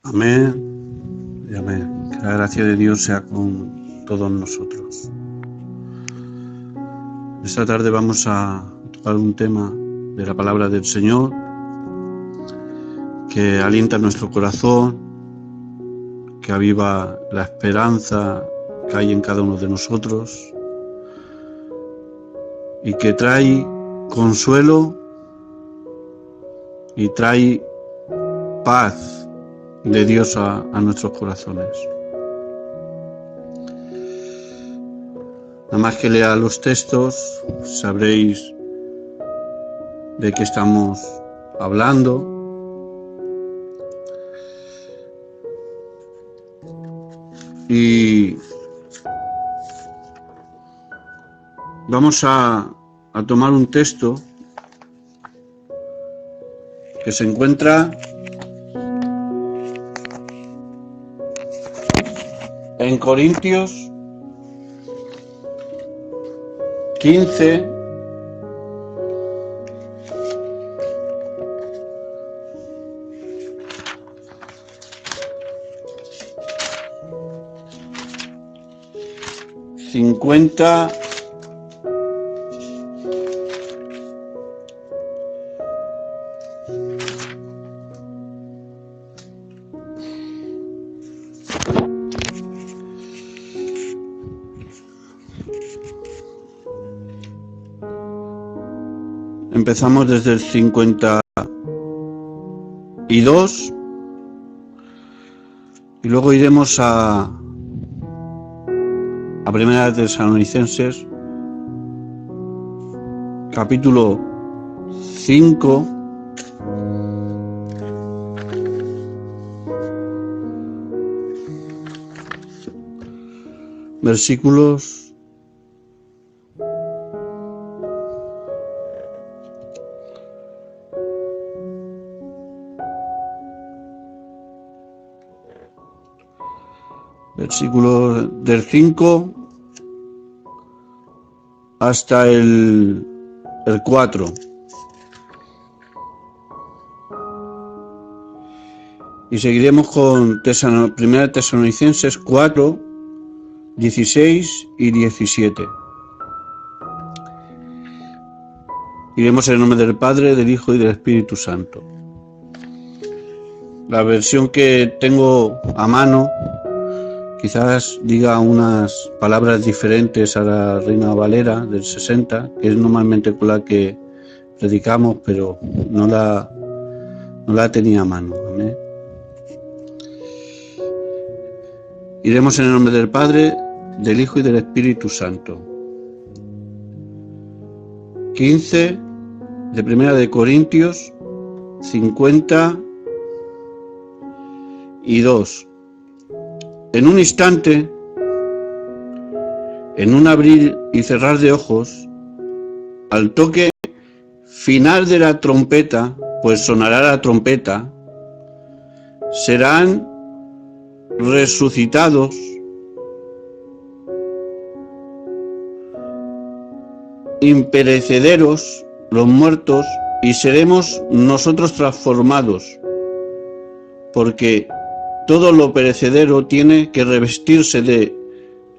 Amén y amén. Que la gracia de Dios sea con todos nosotros. Esta tarde vamos a tocar un tema de la palabra del Señor que alienta nuestro corazón, que aviva la esperanza que hay en cada uno de nosotros y que trae consuelo y trae paz de Dios a nuestros corazones. Nada más que lea los textos, sabréis de qué estamos hablando. Y vamos a tomar un texto que se encuentra en Corintios 15, ...50... Empezamos desde el 52 y luego iremos a Primera de Tesalonicenses, capítulo 5, versículos 5 hasta el 4. Y seguiremos con Primera Tesalonicenses 4, 16 y 17. Iremos en el nombre del Padre, del Hijo y del Espíritu Santo. La versión que tengo a mano quizás diga unas palabras diferentes a la Reina Valera del 60, que es normalmente con la que predicamos, pero no la tenía a mano. Amén. Iremos en el nombre del Padre, del Hijo y del Espíritu Santo. 15 de Primera de Corintios 52. En un instante, en un abrir y cerrar de ojos, al toque final de la trompeta, pues sonará la trompeta, serán resucitados imperecederos los muertos y seremos nosotros transformados, porque todo lo perecedero tiene que revestirse de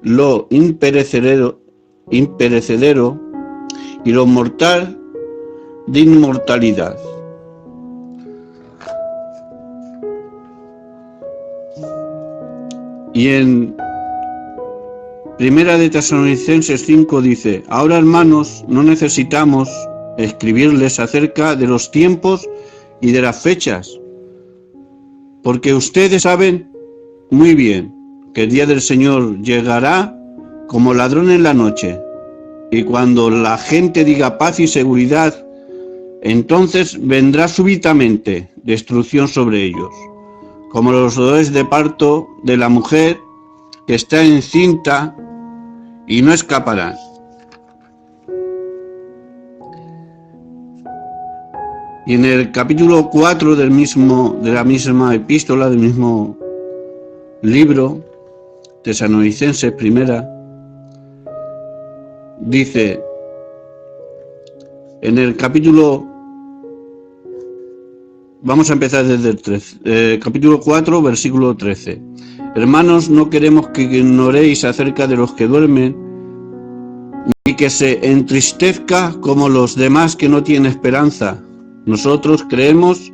lo imperecedero y lo mortal de inmortalidad. Y en Primera de Tesalonicenses 5 dice: ahora, hermanos, no necesitamos escribirles acerca de los tiempos y de las fechas, porque ustedes saben muy bien que el día del Señor llegará como ladrón en la noche, y cuando la gente diga paz y seguridad, entonces vendrá súbitamente destrucción sobre ellos, como los dolores de parto de la mujer que está encinta, y no escaparán. Y en el capítulo 4 de la misma epístola, del mismo libro, Tesalonicenses primera, dice, en el capítulo Vamos a empezar desde el 13, capítulo 4, versículo 13. Hermanos, no queremos que ignoréis acerca de los que duermen, ni que se entristezca como los demás que no tienen esperanza. Nosotros creemos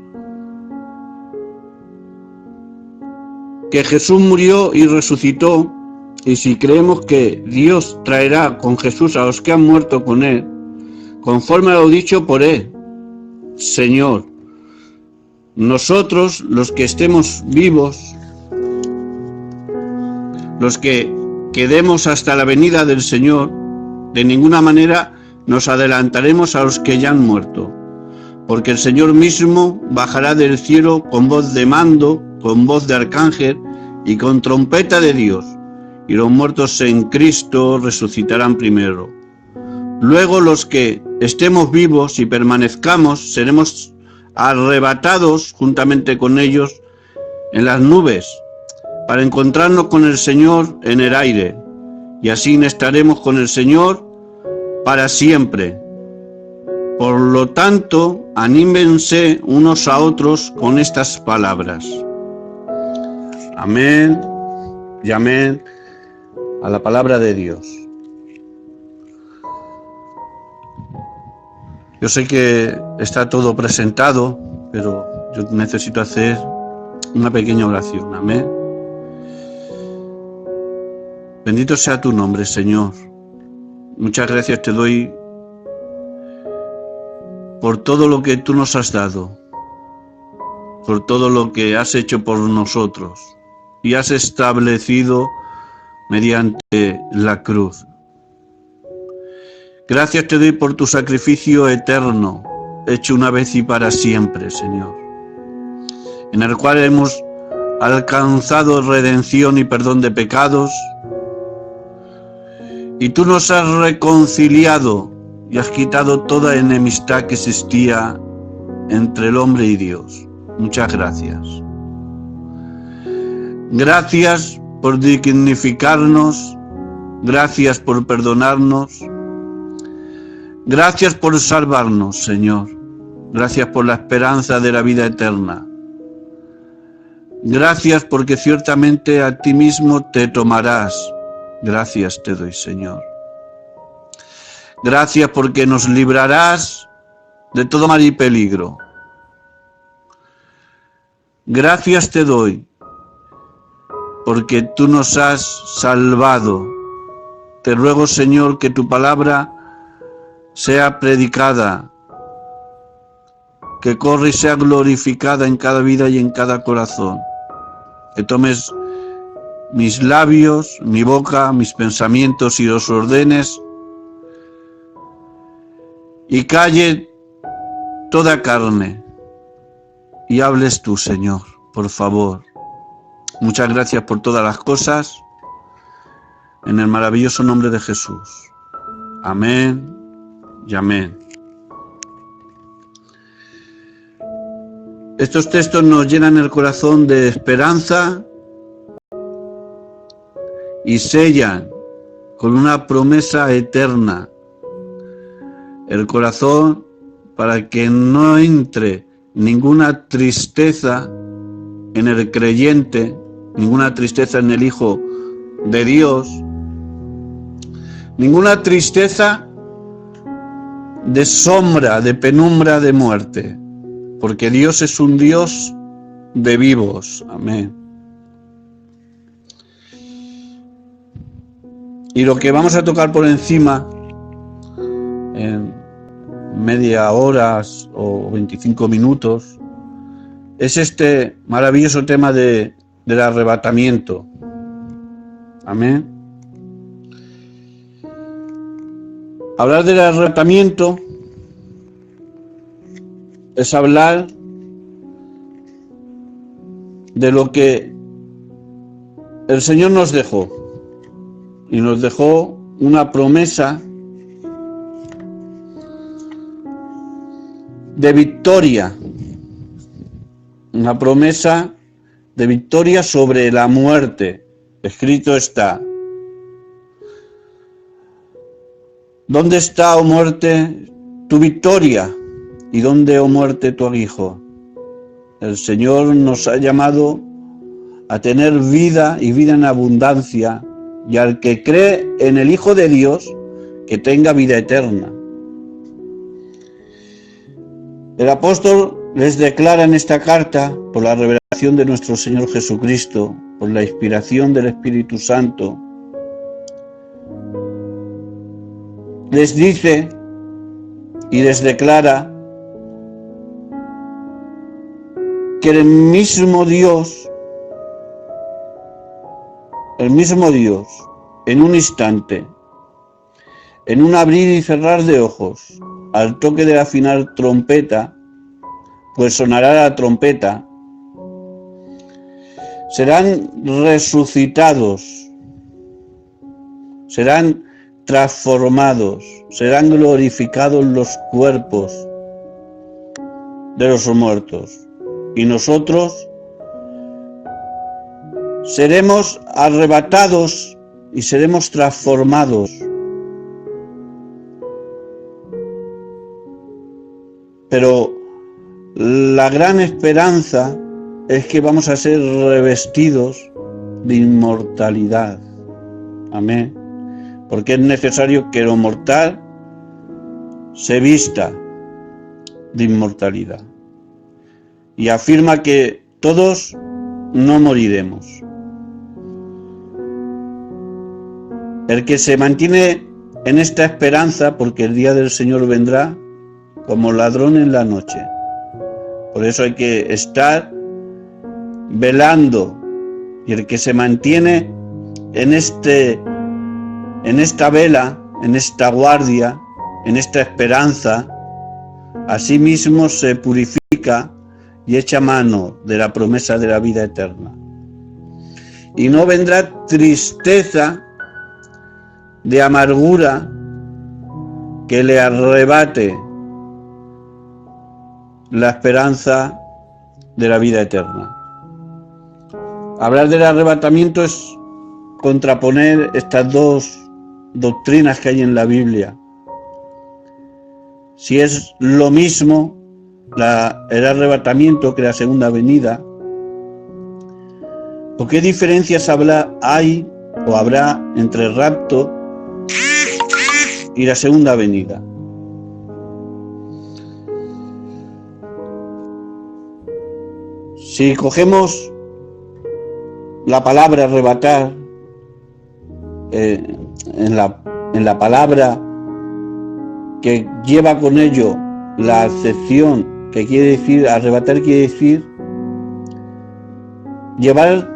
que Jesús murió y resucitó, y si creemos que Dios traerá con Jesús a los que han muerto con él, conforme a lo dicho por él, Señor, nosotros, los que estemos vivos, los que quedemos hasta la venida del Señor, de ninguna manera nos adelantaremos a los que ya han muerto, porque el Señor mismo bajará del cielo con voz de mando, con voz de arcángel y con trompeta de Dios, y los muertos en Cristo resucitarán primero. Luego los que estemos vivos y permanezcamos seremos arrebatados juntamente con ellos en las nubes, para encontrarnos con el Señor en el aire, y así estaremos con el Señor para siempre. Por lo tanto, anímense unos a otros con estas palabras. Amén y amén a la palabra de Dios. Yo sé que está todo presentado, pero yo necesito hacer una pequeña oración. Amén. Bendito sea tu nombre, Señor. Muchas gracias te doy por todo lo que tú nos has dado, por todo lo que has hecho por nosotros y has establecido mediante la cruz. Gracias te doy por tu sacrificio eterno, hecho una vez y para siempre, Señor, en el cual hemos alcanzado redención y perdón de pecados, y tú nos has reconciliado y has quitado toda enemistad que existía entre el hombre y Dios. Muchas gracias. Gracias por dignificarnos, gracias por perdonarnos, gracias por salvarnos, Señor. Gracias por la esperanza de la vida eterna. Gracias porque ciertamente a ti mismo te tomarás. Gracias te doy, Señor. Gracias porque nos librarás de todo mal y peligro. Gracias te doy porque tú nos has salvado. Te ruego, Señor, que tu palabra sea predicada, que corra y sea glorificada en cada vida y en cada corazón. Que tomes mis labios, mi boca, mis pensamientos y los ordenes, y calle toda carne, y hables tú, Señor, por favor. Muchas gracias por todas las cosas, en el maravilloso nombre de Jesús. Amén y amén. Estos textos nos llenan el corazón de esperanza y sellan con una promesa eterna el corazón para que no entre ninguna tristeza en el creyente, ninguna tristeza en el Hijo de Dios, ninguna tristeza de sombra, de penumbra, de muerte, porque Dios es un Dios de vivos. Amén. Y lo que vamos a tocar por encima, en media hora o 25 minutos, es este maravilloso tema del arrebatamiento. Amén. Hablar del arrebatamiento es hablar de lo que el Señor nos dejó. Y nos dejó una promesa de victoria, una promesa de victoria sobre la muerte. Escrito está: ¿dónde está, oh muerte, tu victoria? ¿Y dónde, oh muerte, tu aguijón? el Señor nos ha llamado a tener vida y vida en abundancia, y al que cree en el Hijo de Dios, que tenga vida eterna. El apóstol les declara en esta carta, por la revelación de nuestro Señor Jesucristo, por la inspiración del Espíritu Santo, les dice y les declara que el mismo Dios, en un instante, en un abrir y cerrar de ojos, al toque de la final trompeta, pues sonará la trompeta, serán resucitados, serán transformados, serán glorificados los cuerpos de los muertos, y nosotros seremos arrebatados y seremos transformados. Pero la gran esperanza es que vamos a ser revestidos de inmortalidad. Amén. Porque es necesario que lo mortal se vista de inmortalidad. Y afirma que todos no moriremos. El que se mantiene en esta esperanza, porque el día del Señor vendrá como ladrón en la noche. Por eso hay que estar velando, y el que se mantiene en esta vela, en esta guardia, en esta esperanza, asimismo se purifica y echa mano de la promesa de la vida eterna. Y no vendrá tristeza de amargura que le arrebate la esperanza de la vida eterna. Hablar del arrebatamiento es contraponer estas dos doctrinas que hay en la Biblia. Si es lo mismo el arrebatamiento que la segunda venida, ¿o qué diferencias hay o habrá entre el rapto y la segunda venida? Si cogemos la palabra arrebatar, en la palabra que lleva con ello la acepción, que quiere decir, arrebatar quiere decir llevar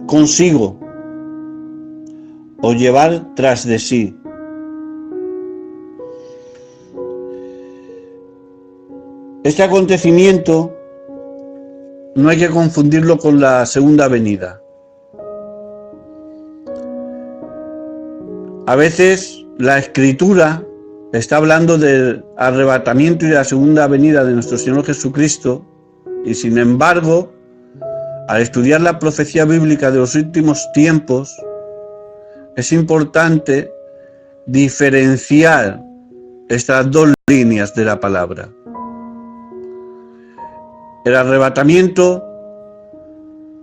consigo o llevar tras de sí. Este acontecimiento no hay que confundirlo con la segunda venida. A veces la Escritura está hablando del arrebatamiento y de la segunda venida de nuestro Señor Jesucristo, y sin embargo, al estudiar la profecía bíblica de los últimos tiempos, es importante diferenciar estas dos líneas de la palabra. El arrebatamiento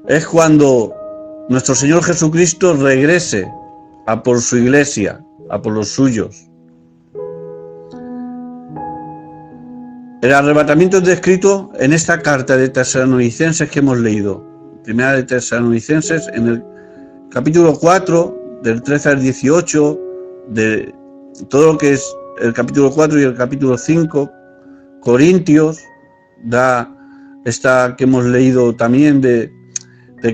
es cuando nuestro Señor Jesucristo regrese a por su iglesia, a por los suyos. El arrebatamiento es descrito en esta carta de Tesalonicenses que hemos leído. Primera de Tesalonicenses, en el capítulo 4, del 13 al 18, de todo lo que es el capítulo 4 y el capítulo 5, Corintios, da esta que hemos leído también de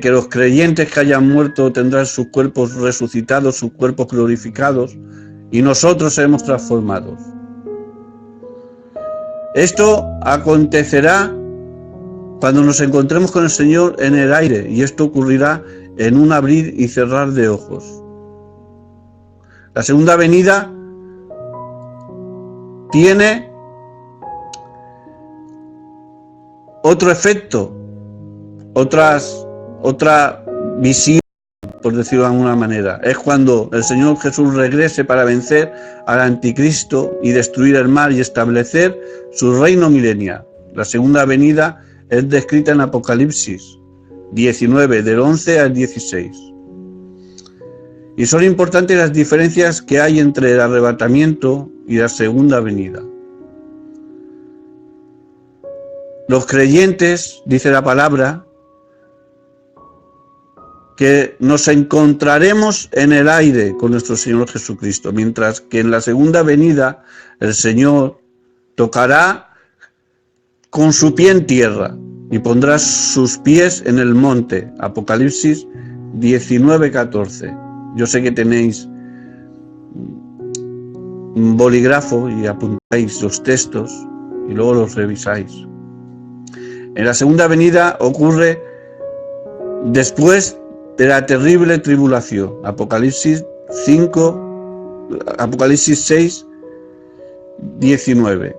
que los creyentes que hayan muerto tendrán sus cuerpos resucitados, sus cuerpos glorificados, y nosotros seremos transformados. Esto acontecerá cuando nos encontremos con el Señor en el aire, y esto ocurrirá en un abrir y cerrar de ojos. La segunda venida tiene otro efecto, otra visión, por decirlo de alguna manera. Es cuando el Señor Jesús regrese para vencer al anticristo y destruir el mal y establecer su reino milenial. La segunda venida es descrita en Apocalipsis 19, del 11 al 16. Y son importantes las diferencias que hay entre el arrebatamiento y la segunda venida. Los creyentes, dice la palabra, que nos encontraremos en el aire con nuestro Señor Jesucristo, mientras que en la segunda venida el Señor tocará con su pie en tierra y pondrá sus pies en el monte. Apocalipsis 19:14. Yo sé que tenéis un bolígrafo y apuntáis los textos y luego los revisáis. En la segunda venida ocurre después de la terrible tribulación. Apocalipsis 6, 19.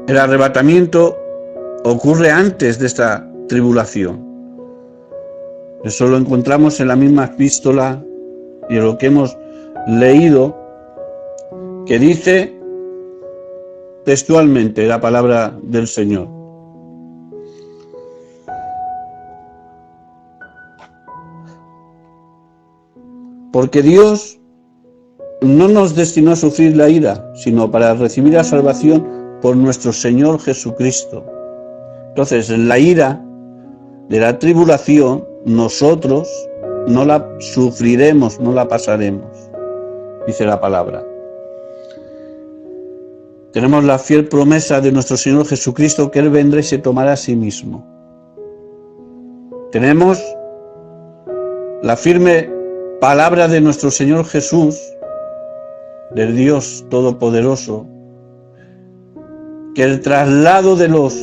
El arrebatamiento ocurre antes de esta tribulación. Eso lo encontramos en la misma epístola y en lo que hemos leído, que dice textualmente la palabra del Señor. Porque Dios no nos destinó a sufrir la ira, sino para recibir la salvación por nuestro Señor Jesucristo. Entonces, en la ira de la tribulación, nosotros no la sufriremos, no la pasaremos, dice la palabra. Tenemos la fiel promesa de nuestro Señor Jesucristo que Él vendrá y se tomará a sí mismo. Tenemos la firme palabra de nuestro Señor Jesús, del Dios Todopoderoso, que el traslado de los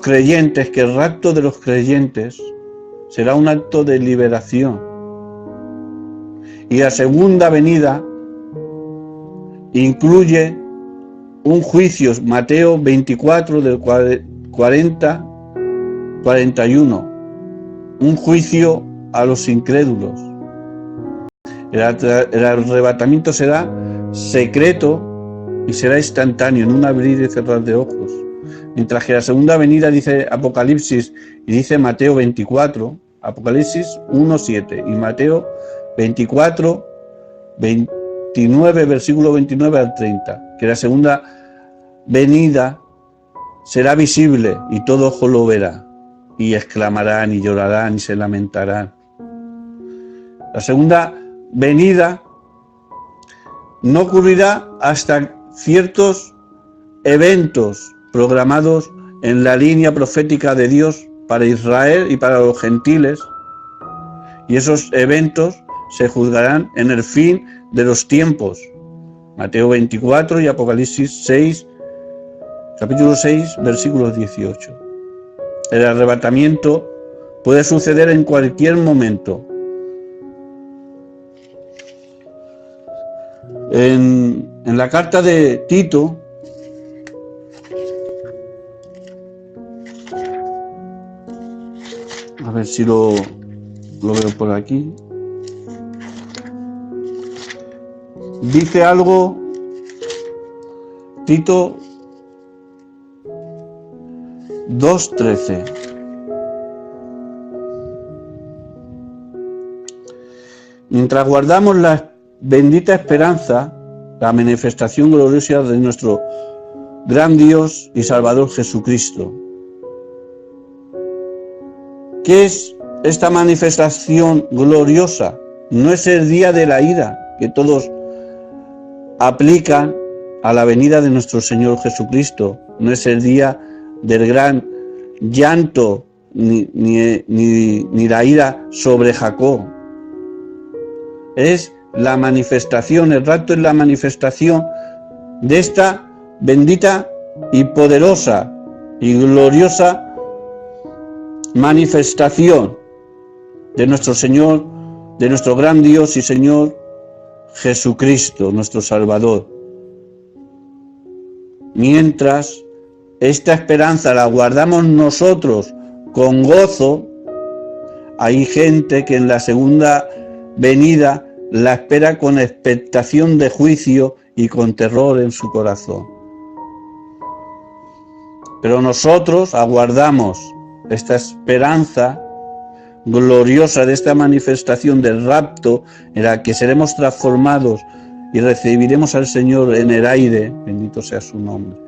creyentes, que el rapto de los creyentes será un acto de liberación. Y la segunda venida incluye un juicio, Mateo 24 del 40-41, un juicio a los incrédulos. El arrebatamiento será secreto y será instantáneo, en un abrir y cerrar de ojos. Mientras que la segunda venida, dice Apocalipsis y dice Mateo 24, Apocalipsis 1:7 y Mateo 24, 29, versículo 29 al 30, que la segunda venida será visible y todo ojo lo verá, y exclamarán y llorarán y se lamentarán. La segunda venida no ocurrirá hasta ciertos eventos programados en la línea profética de Dios para Israel y para los gentiles, y esos eventos se juzgarán en el fin de los tiempos. Mateo 24 y Apocalipsis 6, capítulo 6, versículos 18. El arrebatamiento puede suceder en cualquier momento. En la carta de Tito, a ver si lo veo por aquí, dice algo, Tito 2:13. Mientras guardamos la bendita esperanza, la manifestación gloriosa de nuestro gran Dios y Salvador Jesucristo. ¿Qué es esta manifestación gloriosa? No es el día de la ira que todos aplican a la venida de nuestro Señor Jesucristo. No es el día del gran llanto ni la ira sobre Jacob. Es la manifestación, el rapto es la manifestación de esta bendita y poderosa y gloriosa manifestación de nuestro Señor, de nuestro gran Dios y Señor Jesucristo, nuestro Salvador. Mientras esta esperanza la guardamos nosotros con gozo, hay gente que en la segunda venida la espera con expectación de juicio y con terror en su corazón. Pero nosotros aguardamos esta esperanza gloriosa de esta manifestación del rapto, en la que seremos transformados y recibiremos al Señor en el aire, bendito sea su nombre.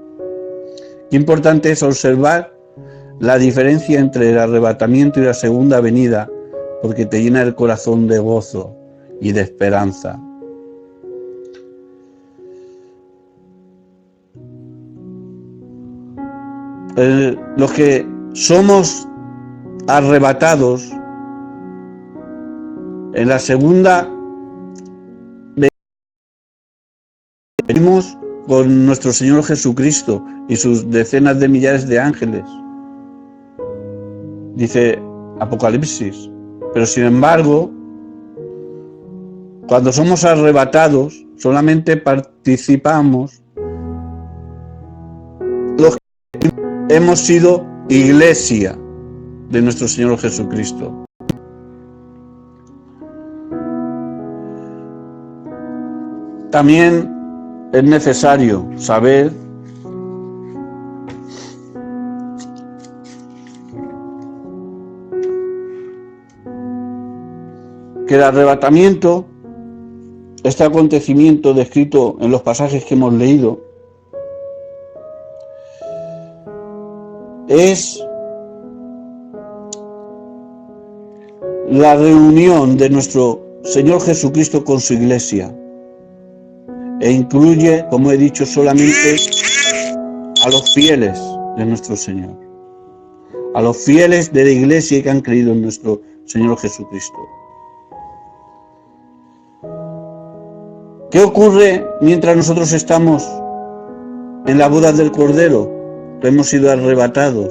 Qué importante es observar la diferencia entre el arrebatamiento y la segunda venida, porque te llena el corazón de gozo y de esperanza. Los que somos arrebatados en la segunda venimos con nuestro Señor Jesucristo y sus decenas de millares de ángeles, dice Apocalipsis. Pero sin embargo, cuando somos arrebatados, solamente participamos los que hemos sido iglesia de nuestro Señor Jesucristo. También es necesario saber que el arrebatamiento, este acontecimiento descrito en los pasajes que hemos leído, es la reunión de nuestro Señor Jesucristo con su iglesia, e incluye, como he dicho, solamente a los fieles de nuestro Señor, a los fieles de la iglesia que han creído en nuestro Señor Jesucristo. ¿Qué ocurre mientras nosotros estamos en la boda del Cordero? Hemos sido arrebatados.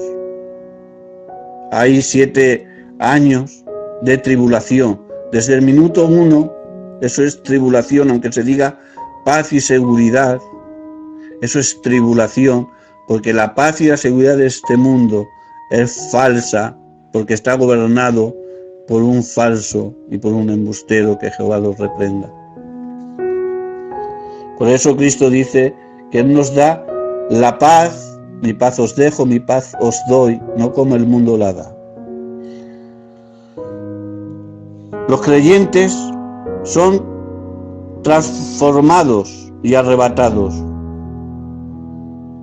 Hay 7 años de tribulación. Desde el minuto 1, eso es tribulación, aunque se diga paz y seguridad, eso es tribulación, porque la paz y la seguridad de este mundo es falsa, porque está gobernado por un falso y por un embustero, que Jehová los reprenda. Por eso Cristo dice que Él nos da la paz, mi paz os dejo, mi paz os doy, no como el mundo la da. Los creyentes son transformados y arrebatados.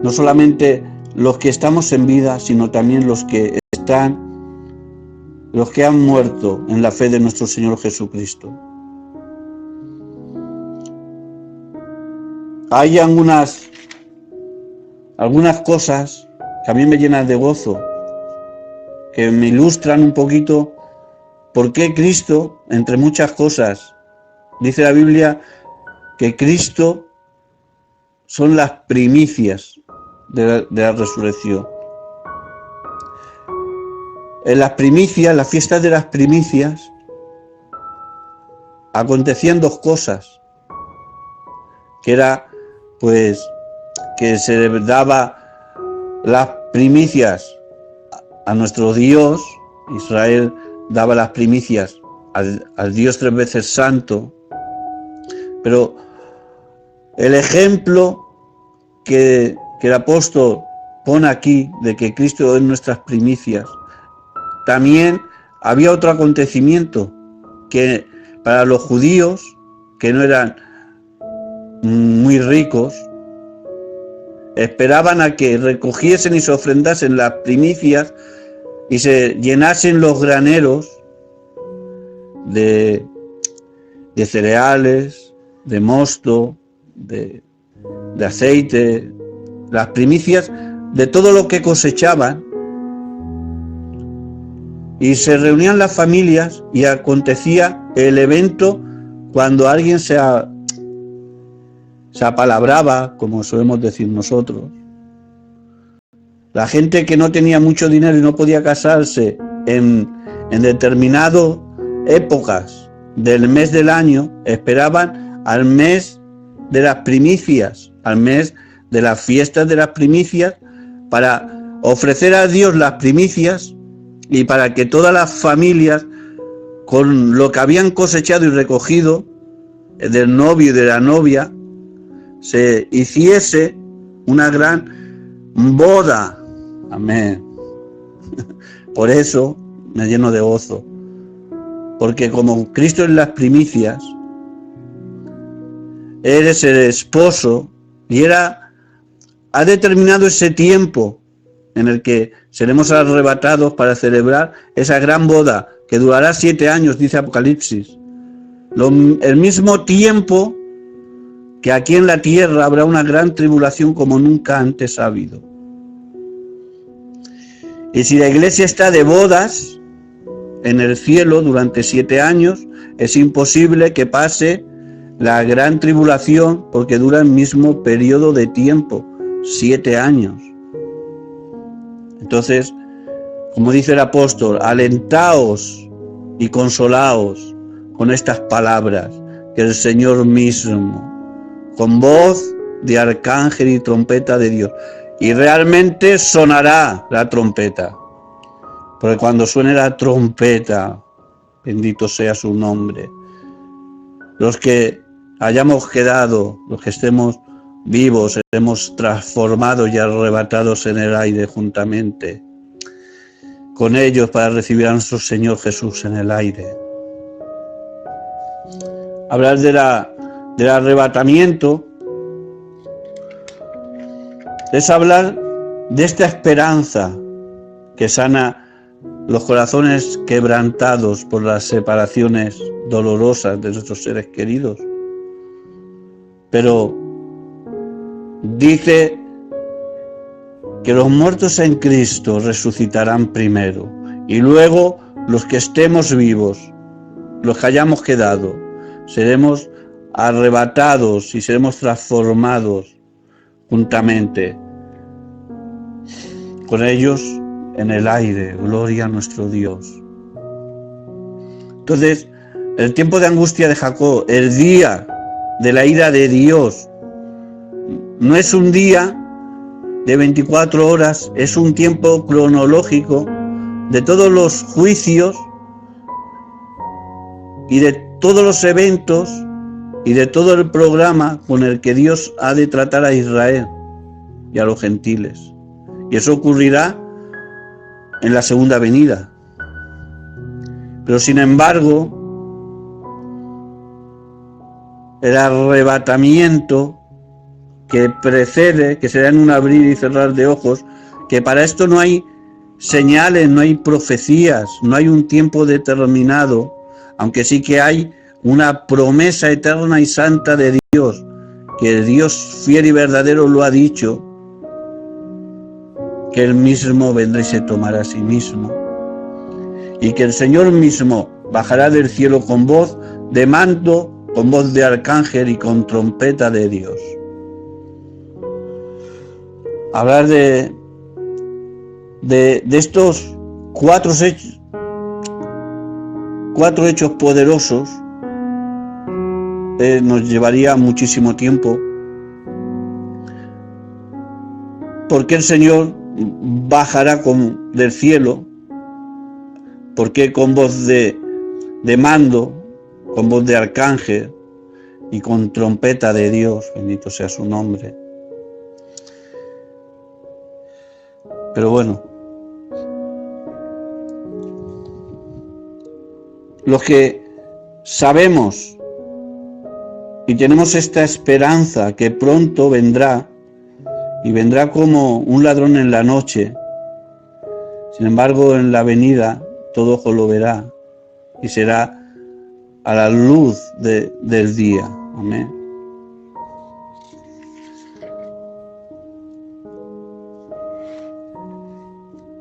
No solamente los que estamos en vida, sino también los que han muerto en la fe de nuestro Señor Jesucristo. Hay algunas cosas que a mí me llenan de gozo, que me ilustran un poquito por qué Cristo, entre muchas cosas, dice la Biblia que Cristo son las primicias de la resurrección. En las primicias, las fiestas de las primicias, acontecían 2 cosas, que era pues que se daba las primicias a nuestro Dios. Israel daba las primicias al Dios 3 veces santo, pero el ejemplo que el apóstol pone aquí de que Cristo es nuestras primicias, también había otro acontecimiento que para los judíos que no eran muy ricos, esperaban a que recogiesen y se ofrendasen las primicias y se llenasen los graneros de cereales, de mosto, de aceite, las primicias de todo lo que cosechaban, y se reunían las familias y acontecía el evento cuando alguien se apalabraba, como solemos decir nosotros. La gente que no tenía mucho dinero y no podía casarse en determinadas épocas del mes del año, esperaban al mes de las primicias, al mes de las fiestas de las primicias, para ofrecer a Dios las primicias y para que todas las familias, con lo que habían cosechado y recogido del novio y de la novia, se hiciese una gran boda Amén. Por eso me lleno de gozo, porque como Cristo en las primicias, Él es el esposo y ha determinado ese tiempo en el que seremos arrebatados para celebrar esa gran boda que durará 7 años, dice Apocalipsis. El mismo tiempo que aquí en la tierra habrá una gran tribulación como nunca antes ha habido. Y si la iglesia está de bodas en el cielo durante 7 años, es imposible que pase la gran tribulación porque dura el mismo periodo de tiempo, 7 años. Entonces, como dice el apóstol, alentaos y consolaos con estas palabras que el Señor mismo, con voz de arcángel y trompeta de Dios, y realmente sonará la trompeta, porque cuando suene la trompeta, bendito sea su nombre, los que hayamos quedado, los que estemos vivos, seremos transformados y arrebatados en el aire juntamente con ellos para recibir a nuestro Señor Jesús en el aire. Hablar del arrebatamiento es hablar de esta esperanza que sana los corazones quebrantados por las separaciones dolorosas de nuestros seres queridos. Pero dice que los muertos en Cristo resucitarán primero y luego los que estemos vivos, los que hayamos quedado, seremos arrebatados y seremos transformados juntamente con ellos en el aire. Gloria a nuestro Dios. Entonces, el tiempo de angustia de Jacob, el día de la ira de Dios, no es un día de 24 horas, es un tiempo cronológico de todos los juicios y de todos los eventos y de todo el programa con el que Dios ha de tratar a Israel y a los gentiles. Y eso ocurrirá en la segunda venida. Pero sin embargo, el arrebatamiento que precede, que será en un abrir y cerrar de ojos, que para esto no hay señales, no hay profecías, no hay un tiempo determinado, aunque sí que hay una promesa eterna y santa de Dios, que el Dios fiel y verdadero lo ha dicho, que Él mismo vendrá y se tomará a sí mismo, y que el Señor mismo bajará del cielo con voz de mando, con voz de arcángel y con trompeta de Dios. Hablar de estos cuatro hechos poderosos nos llevaría muchísimo tiempo, porque el Señor bajará del cielo, porque con voz de mando, con voz de arcángel y con trompeta de Dios, bendito sea su nombre. Pero bueno, los que sabemos y tenemos esta esperanza que pronto vendrá, y vendrá como un ladrón en la noche, sin embargo en la venida todo ojo lo verá y será a la luz del día. Amén.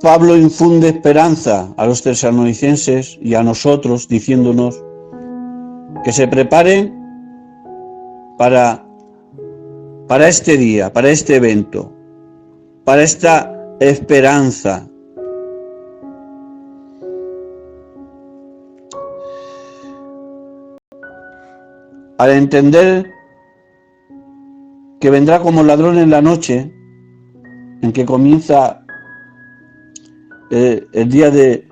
Pablo infunde esperanza a los tesalonicenses y a nosotros, diciéndonos que se preparen para este día, para este evento, para esta esperanza. Al entender que vendrá como ladrón en la noche, en que comienza el día de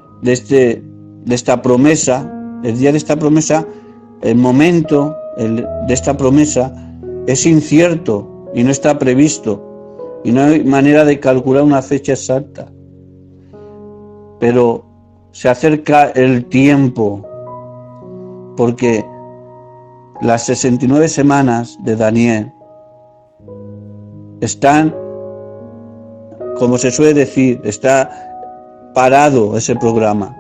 esta promesa, el día de esta promesa, el momento de esta promesa es incierto y no está previsto. y no hay manera de calcular una fecha exacta. Pero se acerca el tiempo, porque las 69 semanas de Daniel están, como se suele decir, está parado ese programa.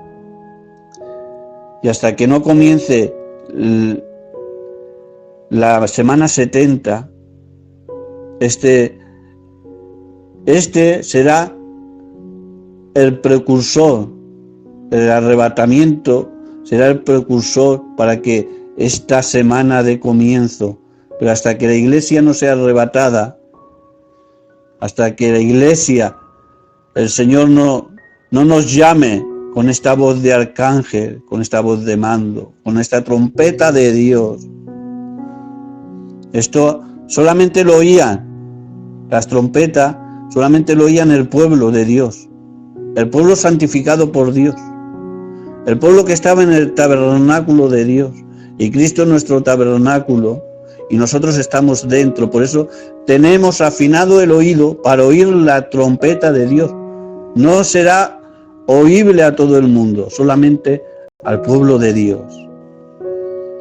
Y hasta que no comience la semana 70, este será el precursor, el arrebatamiento será el precursor para que esta semana de comienzo, pero hasta que la iglesia no sea arrebatada, hasta que la iglesia, el Señor no nos llame con esta voz de arcángel, con esta voz de mando, con esta trompeta de Dios. Esto solamente lo oían, las trompetas solamente lo oían el pueblo de Dios, el pueblo santificado por Dios, el pueblo que estaba en el tabernáculo de Dios, y Cristo es nuestro tabernáculo, y nosotros estamos dentro. Por eso tenemos afinado el oído para oír la trompeta de Dios. No será oíble a todo el mundo, solamente al pueblo de Dios,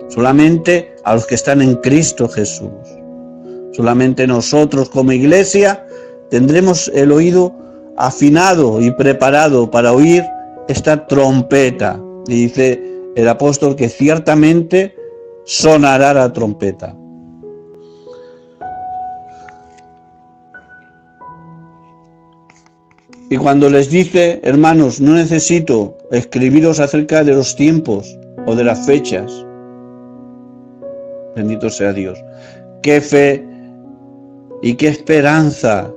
solamente a los que están en Cristo Jesús. Solamente nosotros como iglesia tendremos el oído afinado y preparado para oír esta trompeta. Y dice el apóstol que ciertamente sonará la trompeta. Y cuando les dice, hermanos, no necesito escribiros acerca de los tiempos o de las fechas, bendito sea Dios, qué fe y qué esperanza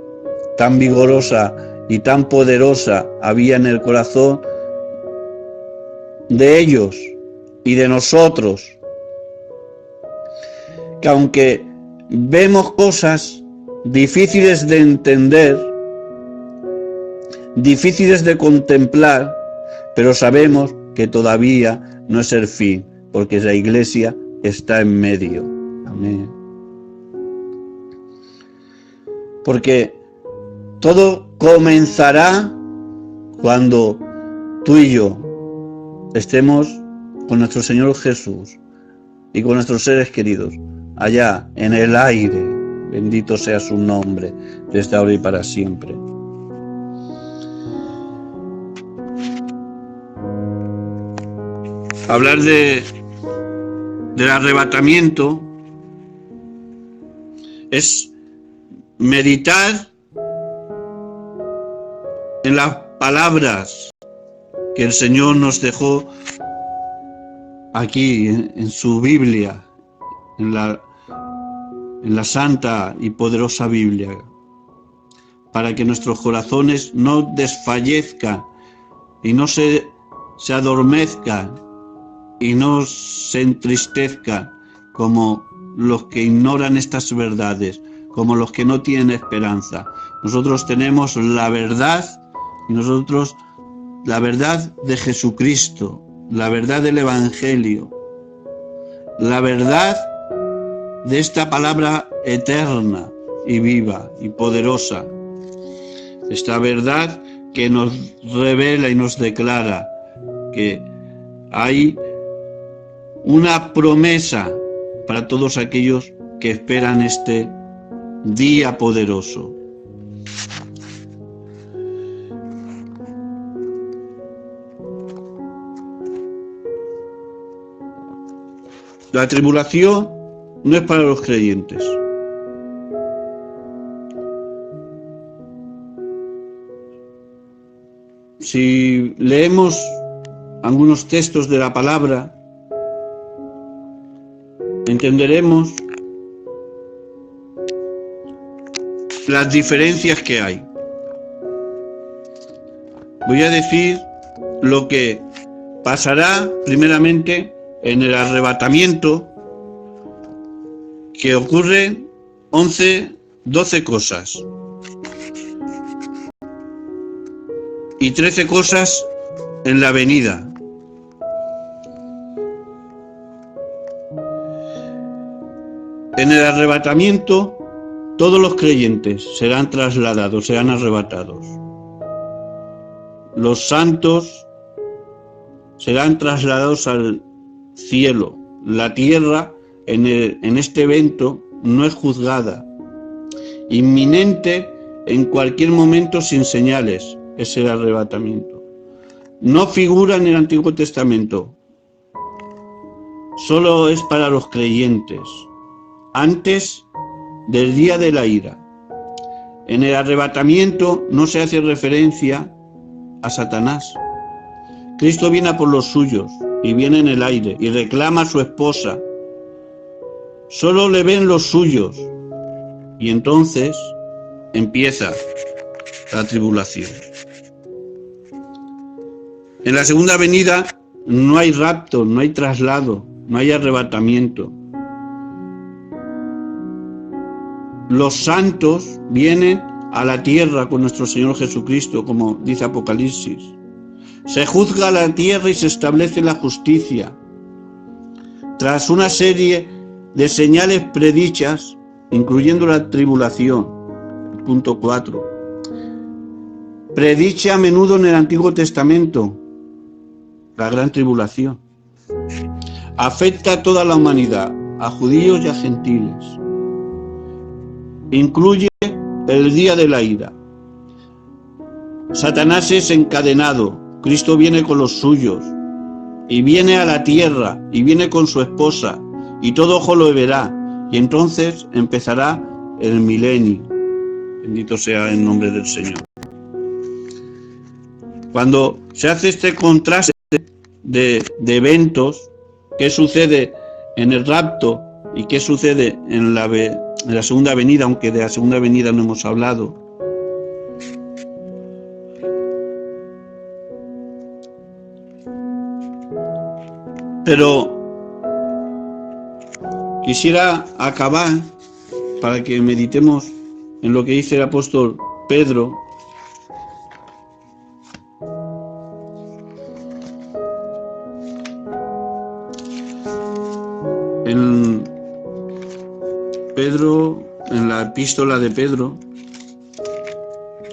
tan vigorosa y tan poderosa había en el corazón de ellos y de nosotros, que aunque vemos cosas difíciles de entender, difíciles de contemplar, pero sabemos que todavía no es el fin, porque la iglesia está en medio. Amén. Porque todo comenzará cuando tú y yo estemos con nuestro Señor Jesús y con nuestros seres queridos allá en el aire. Bendito sea su nombre desde ahora y para siempre. Hablar del arrebatamiento es meditar en las palabras que el Señor nos dejó aquí en su Biblia, en la santa y poderosa Biblia, para que nuestros corazones no desfallezcan y no se adormezcan y no se entristezcan como los que ignoran estas verdades, como los que no tienen esperanza. Nosotros tenemos la verdad, y nosotros la verdad de Jesucristo, la verdad del Evangelio, la verdad de esta palabra eterna y viva y poderosa, esta verdad que nos revela y nos declara que hay una promesa para todos aquellos que esperan este día poderoso. La tribulación no es para los creyentes. Si leemos algunos textos de la palabra, entenderemos las diferencias que hay. Voy a decir lo que pasará primeramente en el arrebatamiento, que ocurren 12 cosas y 13 cosas en la venida. En el arrebatamiento todos los creyentes serán trasladados, serán arrebatados. Los santos serán trasladados al cielo. La tierra en este evento no es juzgada. Inminente en cualquier momento, sin señales, es el arrebatamiento. No figura en el Antiguo Testamento. Solo es para los creyentes, antes del día de la ira. En el arrebatamiento no se hace referencia a Satanás. Cristo viene a por los suyos y viene en el aire y reclama a su esposa. Solo le ven los suyos y entonces empieza la tribulación. En la segunda venida no hay rapto, no hay traslado, no hay arrebatamiento. Los santos vienen a la tierra con nuestro Señor Jesucristo, como dice Apocalipsis. Se juzga la tierra y se establece la justicia. Tras una serie de señales predichas, incluyendo la tribulación, punto 4, predicha a menudo en el Antiguo Testamento, la gran tribulación. Afecta a toda la humanidad, a judíos y a gentiles. Incluye el día de la ira. Satanás es encadenado, Cristo viene con los suyos, y viene a la tierra, y viene con su esposa, y todo ojo lo verá, y entonces empezará el milenio. Bendito sea el nombre del Señor. Cuando se hace este contraste de eventos, qué sucede en el rapto y qué sucede en la segunda venida, aunque de la segunda venida no hemos hablado. Pero quisiera acabar para que meditemos en lo que dice el apóstol Pedro. En la epístola de Pedro,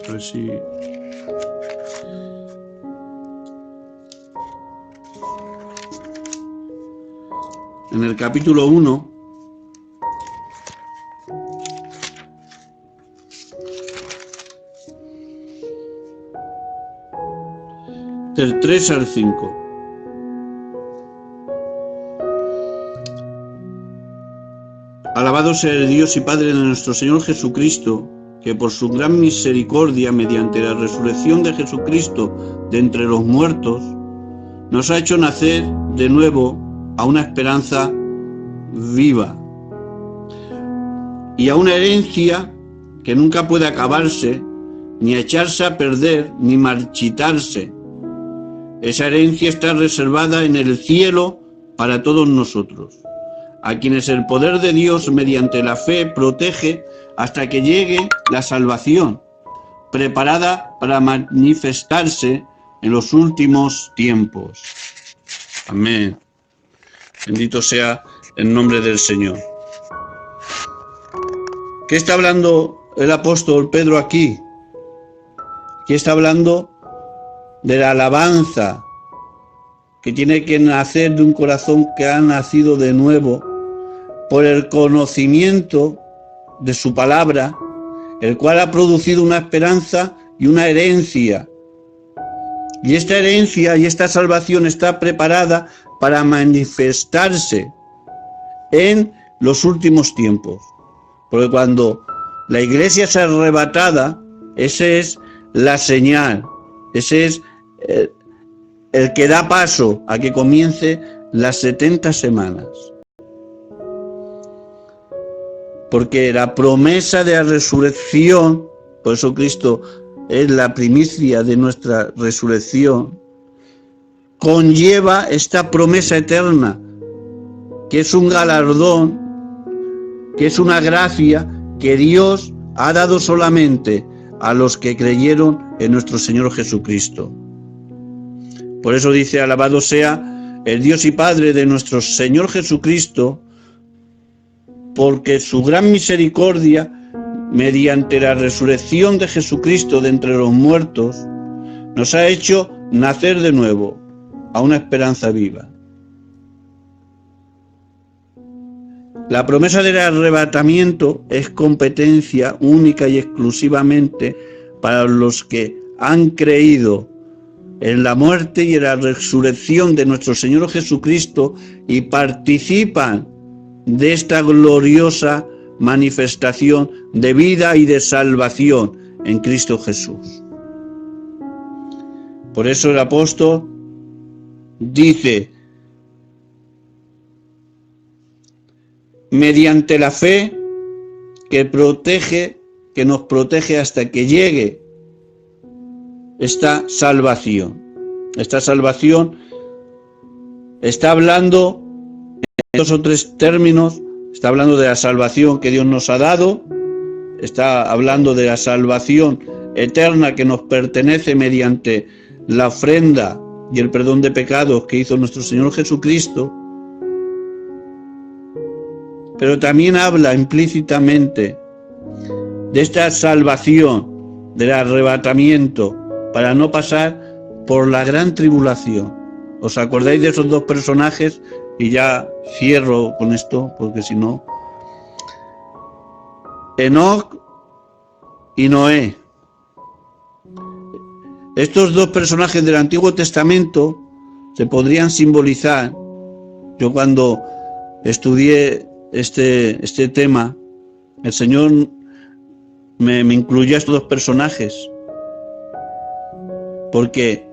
a ver si en el capítulo 1, del 3 al 5. Alabado sea el Dios y Padre de nuestro Señor Jesucristo, que por su gran misericordia, mediante la resurrección de Jesucristo de entre los muertos, nos ha hecho nacer de nuevo a una esperanza viva y a una herencia que nunca puede acabarse, ni echarse a perder, ni marchitarse. Esa herencia está reservada en el cielo para todos nosotros, a quienes el poder de Dios mediante la fe protege hasta que llegue la salvación, preparada para manifestarse en los últimos tiempos. Amén. Bendito sea el nombre del Señor. ¿Qué está hablando el apóstol Pedro aquí? Aquí está hablando de la alabanza que tiene que nacer de un corazón que ha nacido de nuevo por el conocimiento de su palabra, el cual ha producido una esperanza y una herencia. Y esta herencia y esta salvación está preparada para manifestarse en los últimos tiempos. Porque cuando la iglesia es arrebatada, esa es la señal, ese es el que da paso a que comience las 70 semanas. Porque la promesa de la resurrección, por eso Cristo es la primicia de nuestra resurrección, conlleva esta promesa eterna, que es un galardón, que es una gracia que Dios ha dado solamente a los que creyeron en nuestro Señor Jesucristo. Por eso dice: alabado sea el Dios y Padre de nuestro Señor Jesucristo, porque su gran misericordia, mediante la resurrección de Jesucristo de entre los muertos, nos ha hecho nacer de nuevo a una esperanza viva. La promesa del arrebatamiento es competencia única y exclusivamente para los que han creído en la muerte y en la resurrección de nuestro Señor Jesucristo y participan de esta gloriosa manifestación de vida y de salvación en Cristo Jesús. Por eso el apóstol dice: mediante la fe que nos protege hasta que llegue esta salvación. Esta salvación está hablando en 2 o 3 términos. Está hablando de la salvación que Dios nos ha dado, está hablando de la salvación eterna que nos pertenece mediante la ofrenda y el perdón de pecados que hizo nuestro Señor Jesucristo, pero también habla implícitamente de esta salvación, del arrebatamiento, para no pasar por la gran tribulación. ¿Os acordáis de esos 2 personajes? Y ya cierro con esto, porque si no... Enoc y Noé. Estos 2 personajes del Antiguo Testamento se podrían simbolizar. Yo cuando estudié este tema, el Señor me incluyó a estos 2 personajes, porque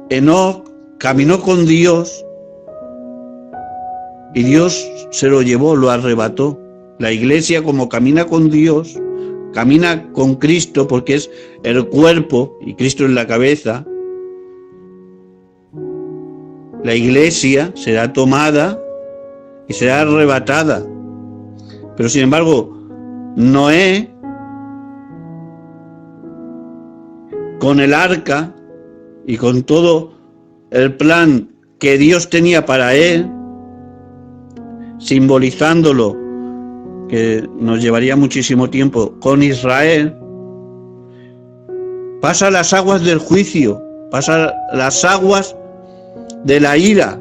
Enoc caminó con Dios y Dios se lo llevó, lo arrebató. La iglesia, como camina con Dios, camina con Cristo, porque es el cuerpo y Cristo es la cabeza. La iglesia será tomada y será arrebatada. Pero sin embargo, Noé, con el arca y con todo el plan que Dios tenía para él, simbolizándolo, que nos llevaría muchísimo tiempo, con Israel, pasa las aguas del juicio, pasa las aguas de la ira,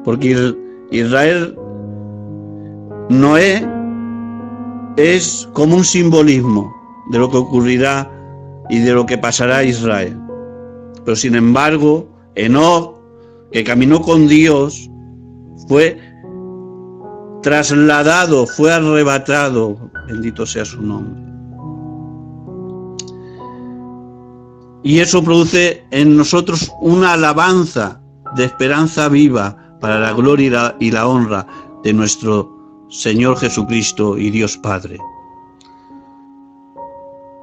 porque Israel, Noé, es como un simbolismo de lo que ocurrirá y de lo que pasará a Israel. Pero sin embargo, Enoc, que caminó con Dios, fue trasladado, fue arrebatado, bendito sea su nombre. Y eso produce en nosotros una alabanza de esperanza viva para la gloria y la honra de nuestro Señor Jesucristo y Dios Padre.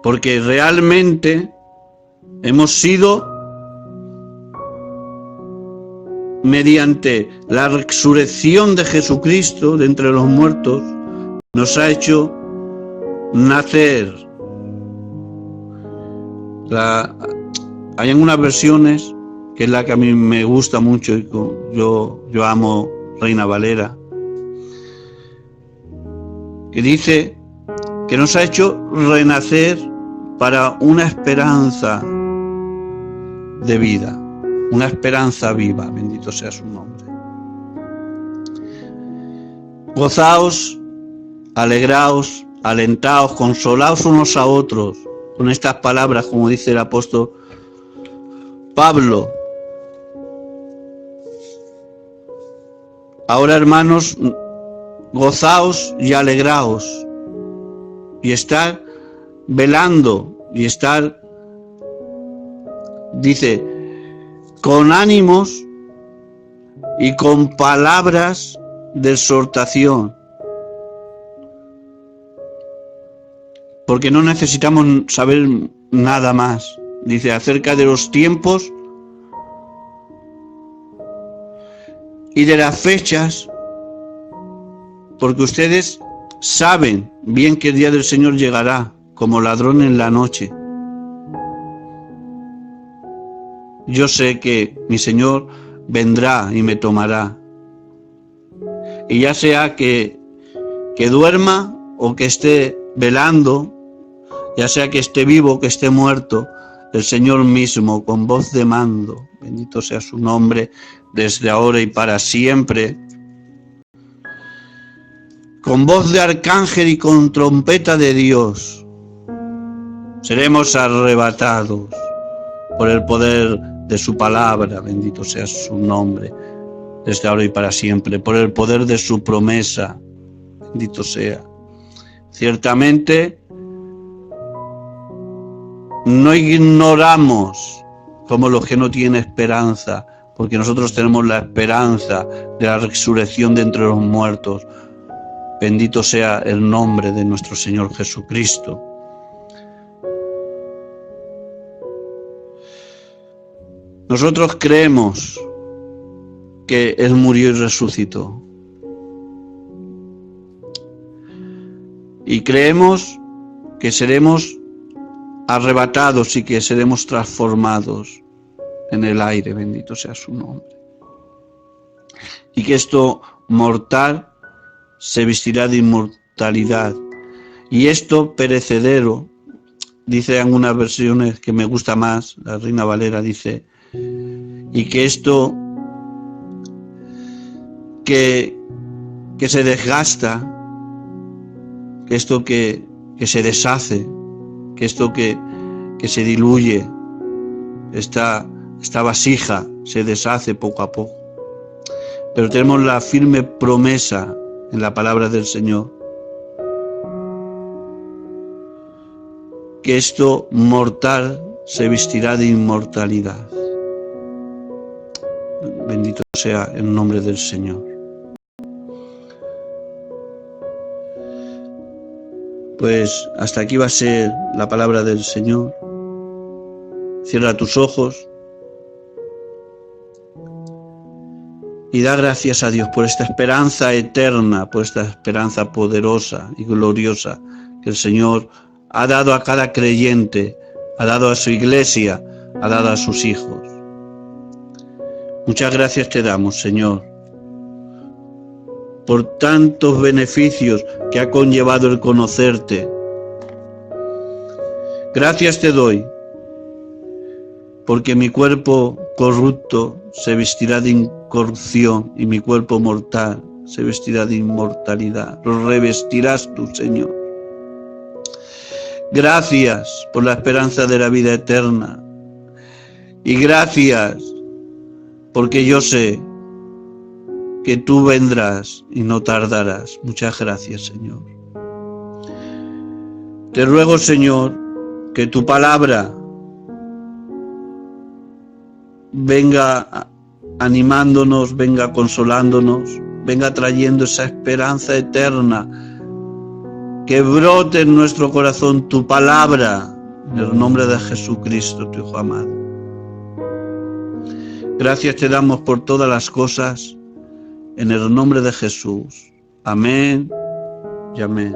Porque realmente hemos sido, mediante la resurrección de Jesucristo de entre los muertos, nos ha hecho nacer. Hay algunas versiones, que es la que a mí me gusta mucho, y yo amo Reina Valera, que dice que nos ha hecho renacer para una esperanza de vida. Una esperanza viva, bendito sea su nombre. Gozaos, alegraos, alentaos, consolaos unos a otros, con estas palabras, como dice el apóstol Pablo. Ahora, hermanos, gozaos y alegraos, y estar velando, y estar, dice, con ánimos y con palabras de exhortación, porque no necesitamos saber nada más. Dice, acerca de los tiempos y de las fechas, porque ustedes saben bien que el día del Señor llegará como ladrón en la noche. Yo sé que mi Señor vendrá y me tomará. Y ya sea que duerma o que esté velando, ya sea que esté vivo, que esté muerto, el Señor mismo, con voz de mando, bendito sea su nombre, desde ahora y para siempre, con voz de arcángel y con trompeta de Dios, seremos arrebatados por el poder de su palabra, bendito sea su nombre, desde ahora y para siempre, por el poder de su promesa, bendito sea. Ciertamente, no ignoramos como los que no tienen esperanza, porque nosotros tenemos la esperanza de la resurrección de entre los muertos. Bendito sea el nombre de nuestro Señor Jesucristo. Nosotros creemos que Él murió y resucitó. Y creemos que seremos arrebatados y que seremos transformados en el aire, bendito sea su nombre. Y que esto mortal se vestirá de inmortalidad. Y esto perecedero, dice en algunas versiones que me gusta más, la Reina Valera dice, y que esto que se desgasta, que esto que se deshace, que esto que se diluye, esta vasija se deshace poco a poco. Pero tenemos la firme promesa en la palabra del Señor, que esto mortal se vestirá de inmortalidad. Bendito sea el nombre del Señor. Pues hasta aquí va a ser la palabra del Señor. Cierra tus ojos y da gracias a Dios por esta esperanza eterna, por esta esperanza poderosa y gloriosa que el Señor ha dado a cada creyente, ha dado a su iglesia, ha dado a sus hijos. Muchas gracias te damos, Señor, por tantos beneficios que ha conllevado el conocerte. Gracias te doy, porque mi cuerpo corrupto se vestirá de incorrupción y mi cuerpo mortal se vestirá de inmortalidad. Lo revestirás tú, Señor. Gracias por la esperanza de la vida eterna. Y gracias porque yo sé que tú vendrás y no tardarás. Muchas gracias, Señor. Te ruego, Señor, que tu palabra venga animándonos, venga consolándonos, venga trayendo esa esperanza eterna, que brote en nuestro corazón tu palabra, en el nombre de Jesucristo, tu Hijo amado. Gracias te damos por todas las cosas, en el nombre de Jesús. Amén y amén.